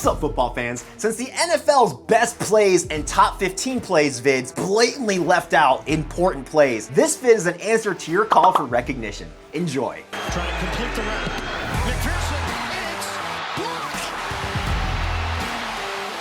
What's up, football fans? Since the NFL's best plays and top 15 plays vids blatantly left out important plays, this vid is an answer to your call for recognition. Enjoy. Trying to complete the route. McPherson, it's blocked.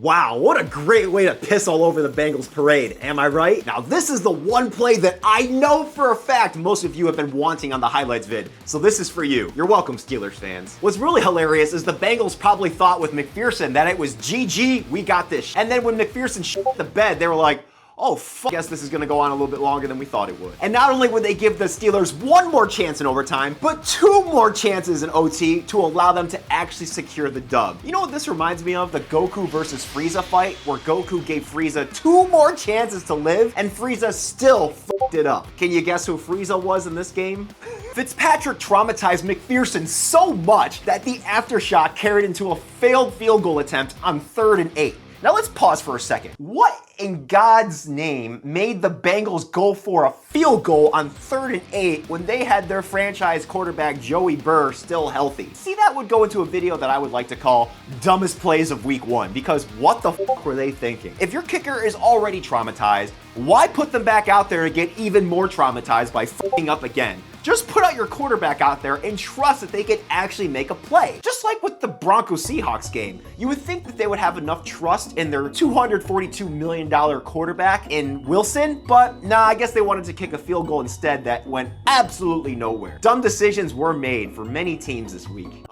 Wow, what a great way to piss all over the Bengals parade, am I right? Now this is the one play that I know for a fact most of you have been wanting on the highlights vid, so this is for you. You're welcome, Steelers fans. What's really hilarious is the Bengals probably thought with McPherson that it was GG, we got this. And then when McPherson shit the bed, they were like, oh, fuck, I guess this is gonna go on a little bit longer than we thought it would. And not only would they give the Steelers one more chance in overtime, but two more chances in OT to allow them to actually secure the dub. You know what this reminds me of? The Goku versus Frieza fight, where Goku gave Frieza two more chances to live, and Frieza still fucked it up. Can you guess who Frieza was in this game? Fitzpatrick traumatized McPherson so much that the aftershock carried into a failed field goal attempt on 3rd and 8. Now let's pause for a second. What in God's name made the Bengals go for a field goal on 3rd and 8 when they had their franchise quarterback Joey Burr still healthy? See, that would go into a video that I would like to call dumbest plays of week 1, because what the fuck were they thinking? If your kicker is already traumatized, why put them back out there to get even more traumatized by fucking up again? Just put out your quarterback out there and trust that they can actually make a play. Just like with the Broncos Seahawks game. You would think that they would have enough trust in their $242 million quarterback in Wilson, but nah, I guess they wanted to kick a field goal instead that went absolutely nowhere. Dumb decisions were made for many teams this week.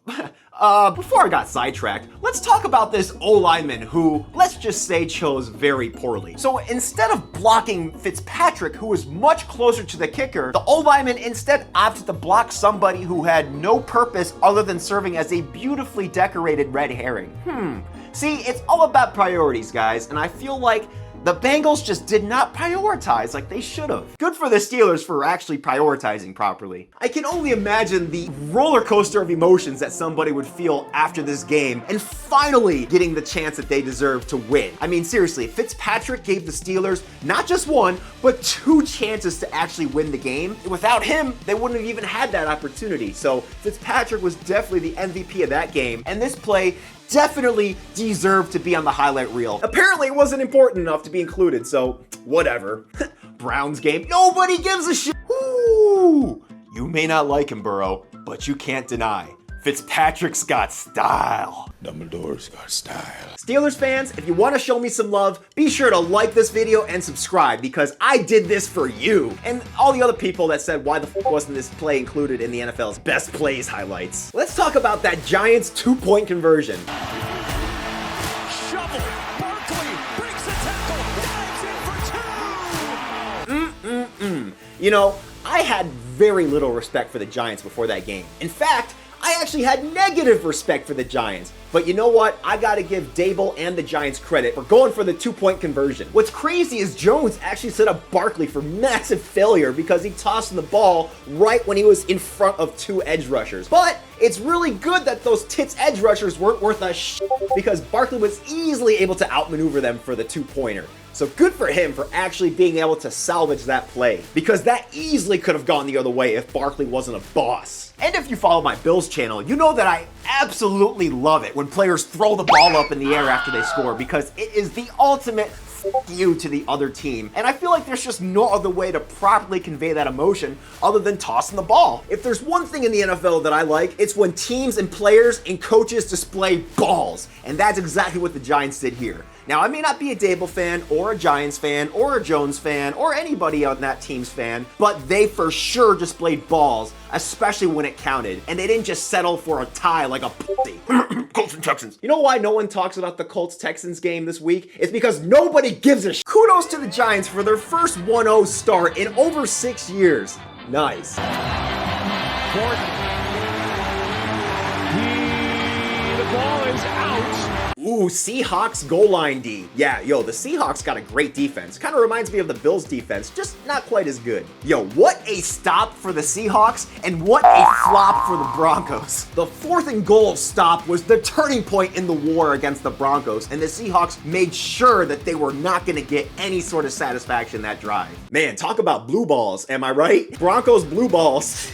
Before I got sidetracked, let's talk about this O-lineman who, let's just say, chose very poorly. So instead of blocking Fitzpatrick, who was much closer to the kicker, the O-lineman instead opted to block somebody who had no purpose other than serving as a beautifully decorated red herring. See, it's all about priorities, guys, and I feel like the Bengals just did not prioritize like they should have. Good for the Steelers for actually prioritizing properly. I can only imagine the roller coaster of emotions that somebody would feel after this game and finally getting the chance that they deserve to win. I mean, seriously, Fitzpatrick gave the Steelers not just one, but two chances to actually win the game. Without him, they wouldn't have even had that opportunity. So Fitzpatrick was definitely the MVP of that game, and this play definitely deserved to be on the highlight reel. Apparently it wasn't important enough to be included, so whatever. Browns game, nobody gives a shit. Ooh, you may not like him, Burrow, but you can't deny Fitzpatrick's got style. Dumbledore's got style. Steelers fans, if you want to show me some love, be sure to like this video and subscribe, because I did this for you. And all the other people that said why the f wasn't this play included in the NFL's best plays highlights. Let's talk about that Giants 2-point conversion. Shovel. Barkley breaks the tackle. Dives in for 2. You know, I had very little respect for the Giants before that game. In fact, I actually had negative respect for the Giants. But you know what? I gotta give Dable and the Giants credit for going for the 2-point conversion. What's crazy is Jones actually set up Barkley for massive failure because he tossed him the ball right when he was in front of 2 edge rushers. But it's really good that those tits edge rushers weren't worth a shit, because Barkley was easily able to outmaneuver them for the 2-pointer. So good for him for actually being able to salvage that play, because that easily could have gone the other way if Barkley wasn't a boss. And if you follow my Bills channel, you know that I absolutely love it when players throw the ball up in the air after they score, because it is the ultimate fuck you to the other team. And I feel like there's just no other way to properly convey that emotion other than tossing the ball. If there's one thing in the NFL that I like, it's when teams and players and coaches display balls. And that's exactly what the Giants did here. Now, I may not be a Dable fan or a Giants fan or a Jones fan or anybody on that team's fan, but they for sure displayed balls, especially when it counted. And they didn't just settle for a tie like a pussy. Colts and Texans. You know why no one talks about the Colts-Texans game this week? It's because nobody gives a shit. Kudos to the Giants for their first 1-0 start in over 6 years. Nice. Gordon. The ball is out. Ooh, Seahawks goal line D. Yeah, yo, the Seahawks got a great defense. Kind of reminds me of the Bills defense, just not quite as good. Yo, what a stop for the Seahawks, and what a flop for the Broncos. The 4th and goal stop was the turning point in the war against the Broncos, and the Seahawks made sure that they were not gonna get any sort of satisfaction that drive. Man, talk about blue balls, am I right? Broncos blue balls.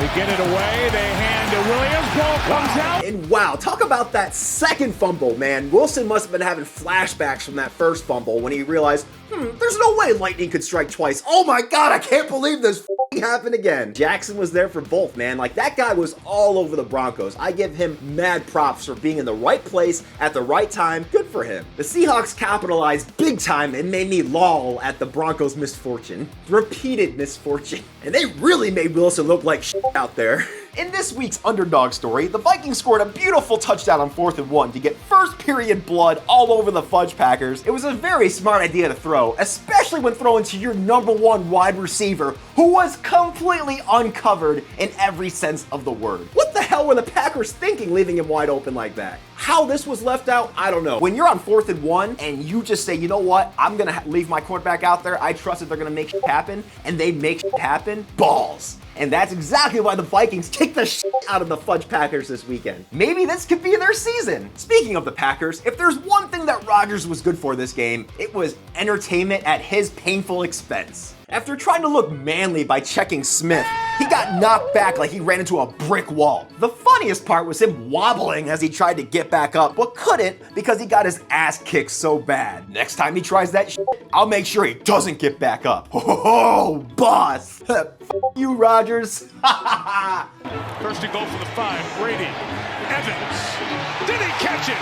They get it away. They hand to Williams. Ball comes out. And wow, talk about that second fumble, man. Wilson must have been having flashbacks from that first fumble when he realized, there's no way lightning could strike twice. Oh my God, I can't believe this happened again. Jackson was there for both, man. Like, that guy was all over the Broncos. I give him mad props for being in the right place at the right time. Good for him. The Seahawks capitalized big time and made me loll at the Broncos' misfortune. Repeated misfortune. And they really made Wilson look like shit out there. In this week's underdog story, the Vikings scored a beautiful touchdown on 4th and 1 to get first period blood all over the Fudge Packers. It was a very smart idea to throw, especially when throwing to your #1 wide receiver, who was completely uncovered in every sense of the word. What the hell were the Packers thinking leaving him wide open like that? How this was left out, I don't know. When you're on 4th and 1 and you just say, you know what, I'm gonna leave my quarterback out there, I trust that they're gonna make shit happen, and they make shit happen, balls. And that's exactly why the Vikings kicked the shit out of the Fudge Packers this weekend. Maybe this could be their season. Speaking of the Packers, if there's one thing that Rodgers was good for this game, it was entertainment at his painful expense. After trying to look manly by checking Smith, he got knocked back like he ran into a brick wall. The funniest part was him wobbling as he tried to get back up, but couldn't because he got his ass kicked so bad. Next time he tries that shit, I'll make sure he doesn't get back up. Oh, boss. F you, Rodgers. First and goal for the 5. Brady. Evans. Did he catch it?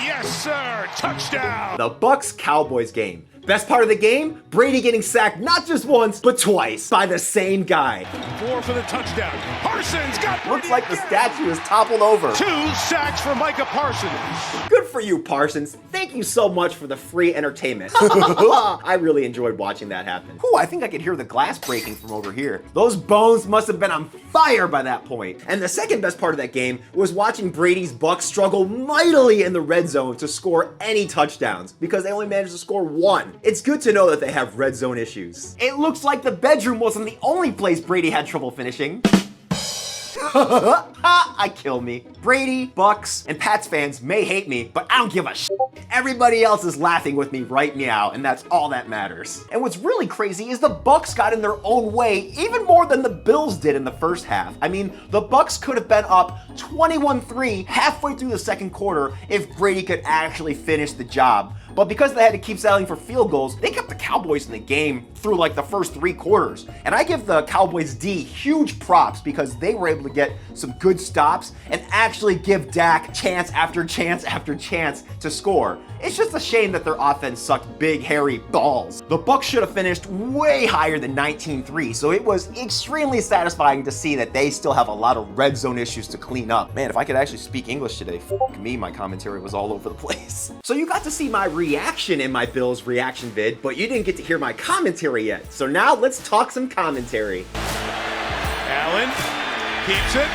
Yes, sir. Touchdown. The Bucs-Cowboys game. Best part of the game? Brady getting sacked not just once, but twice by the same guy. 4 for the touchdown. Parsons got Looks like the statue is toppled over. 2 sacks for Minkah Parsons. Good for you, Parsons. Thank you so much for the free entertainment. I really enjoyed watching that happen. Whew, I think I could hear the glass breaking from over here. Those bones must have been on fire by that point. And the second best part of that game was watching Brady's Bucs struggle mightily in the red zone to score any touchdowns because they only managed to score 1. It's good to know that they have red zone issues. It looks like the bedroom wasn't the only place Brady had trouble finishing. I kill me. Brady, Bucs, and Pats fans may hate me, but I don't give a shit. Everybody else is laughing with me right now, and that's all that matters. And what's really crazy is the Bucs got in their own way even more than the Bills did in the first half. I mean, the Bucs could have been up 21-3 halfway through the second quarter if Brady could actually finish the job. But because they had to keep settling for field goals, they kept the Cowboys in the game through like the first 3 quarters. And I give the Cowboys D huge props because they were able to get some good stops and actually give Dak chance after chance after chance to score. It's just a shame that their offense sucked big, hairy balls. The Bucs should have finished way higher than 19-3, so it was extremely satisfying to see that they still have a lot of red zone issues to clean up. Man, if I could actually speak English today, fuck me, my commentary was all over the place. So you got to see my reaction in my Bills reaction vid, but you didn't get to hear my commentary yet. So now let's talk some commentary. Allen keeps it,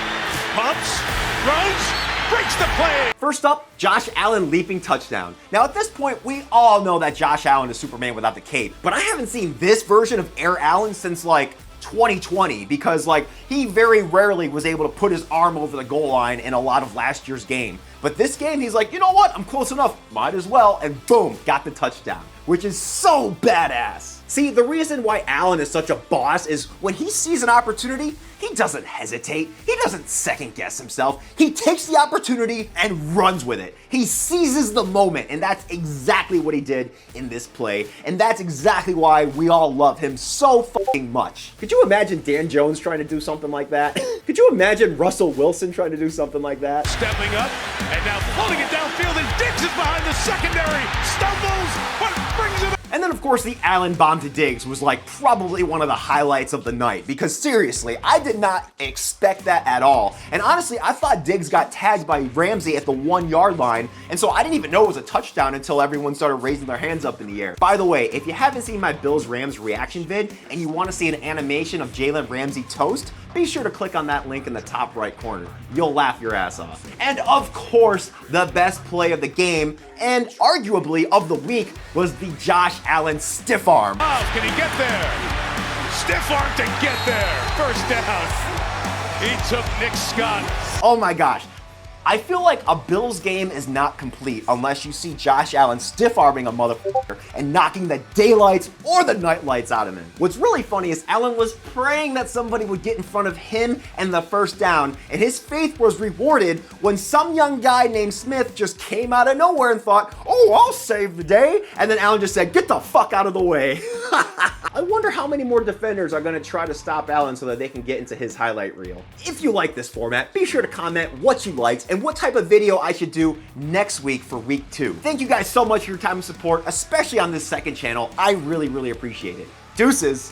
pumps, runs, breaks the play. First up, Josh Allen leaping touchdown. Now at this point, we all know that Josh Allen is Superman without the cape, but I haven't seen this version of Air Allen since like 2020 because like he very rarely was able to put his arm over the goal line in a lot of last year's game. But this game, he's like, you know what? I'm close enough. Might as well. And boom, got the touchdown, which is so badass. See, the reason why Allen is such a boss is when he sees an opportunity, he doesn't hesitate. He doesn't second guess himself. He takes the opportunity and runs with it. He seizes the moment, and that's exactly what he did in this play. And that's exactly why we all love him so fucking much. Could you imagine Dan Jones trying to do something like that? Could you imagine Russell Wilson trying to do something like that? Stepping up, and now floating it downfield, and Diggs is behind the secondary, stumbles, but brings it up. And then, of course, the Allen bomb to Diggs was like probably one of the highlights of the night because seriously, I did not expect that at all. And honestly, I thought Diggs got tagged by Ramsey at the 1-yard line, and so I didn't even know it was a touchdown until everyone started raising their hands up in the air. By the way, if you haven't seen my Bills-Rams reaction vid and you want to see an animation of Jalen Ramsey toast, be sure to click on that link in the top right corner. You'll laugh your ass off. And of course, the best play of the game, and arguably of the week, was the Josh Allen stiff arm. Oh, can he get there? Stiff arm to get there. First down. He took Nick Scott. Oh my gosh. I feel like a Bills game is not complete unless you see Josh Allen stiff-arming a motherfucker and knocking the daylights or the nightlights out of him. What's really funny is Allen was praying that somebody would get in front of him and the first down, and his faith was rewarded when some young guy named Smith just came out of nowhere and thought, oh, I'll save the day, and then Allen just said, get the fuck out of the way. I wonder how many more defenders are going to try to stop Allen so that they can get into his highlight reel. If you like this format, be sure to comment what you liked and what type of video I should do next week for week 2. Thank you guys so much for your time and support, especially on this second channel. I really, really appreciate it. Deuces.